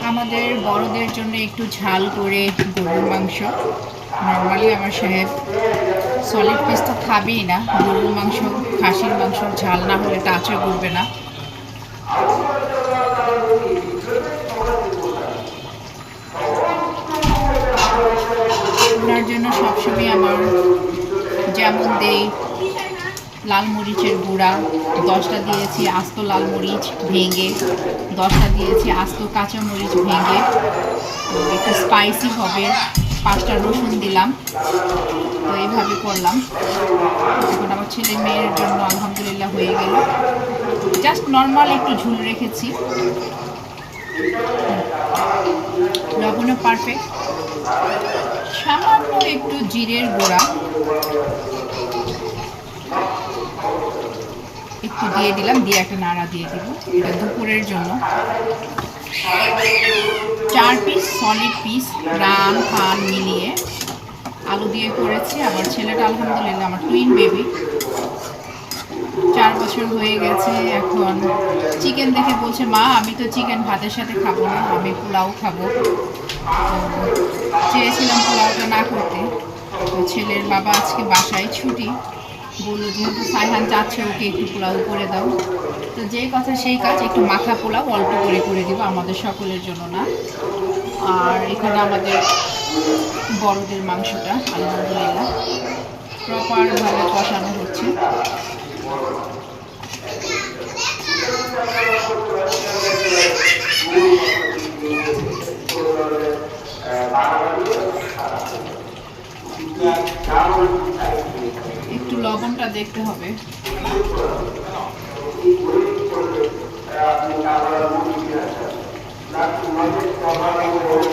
আমাদের বড়দের জন্য একটু ঝাল করে গরুর মাংস। নর্মালি আমার সাহেব সলিড পিস তো খাবেই না, গরুর মাংস খাসির মাংস ঝাল না হলে টাচও করবে না। ওনার জন্য সবসময় আমার যেমন দেই লাল মরিচের গুঁড়া 10টা দিয়েছি, আস্ত লাল মরিচ ভেঙে 10টা দিয়েছি, আস্ত কাঁচা মরিচ ভেঙে, একটু স্পাইসি হবে, 5টা রসুন দিলাম। তো এইভাবে করলাম। এখন আমার ছেলে মেয়ের জন্য আলহামদুলিল্লাহ হয়ে গেল। জাস্ট নর্মাল একটু ঝুল রেখেছি, লবণও পারফেক্ট। সামান্য একটু জিরের গুঁড়া একটু দিয়ে দিলাম, দিয়ে একটা নাড়া দিয়ে দিব। এটা দুপুরের জন্য 4 piece solid piece run fun মিলিয়ে আলু দিয়ে করেছি। আমার ছেলেটা আলহামদুলিল্লাহ আমার টুইন বেবি, 4 বছর হয়ে গেছে। এখন চিকেন দেখে বলছে মা আমি তো চিকেন ভাতের সাথে খাবো না, আমি পোলাও খাবো। চেয়েছিলাম পোলাওটা না করতে, তো ছেলের বাবা আজকে বাসায় ছুটি, বললো যেহেতু সাইহান চাচ্ছে ওকে একটু পোলাও করে দাও। তো যেই কথা সেই কাজ, একটু মাখা পোলাও অল্প করে দিব, আমাদের সকলের জন্য না। আর এখানে আমাদের বড়দের মাংসটা আলহামদুলিল্লাহ প্রপারভাবে কষানো হচ্ছে। একটু লবণটা দেখতে হবে।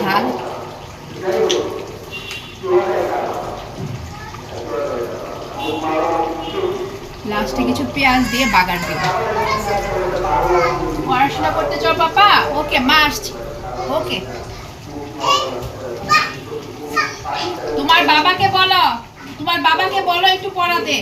ঝাল লাস্টে কিছু পেঁয়াজ দিয়ে বাগার দিব। পড়াশোনা করতে চল পাপা। ওকে মা আসছি। ওকে তোমার বাবাকে বলো একটু পড়াতে।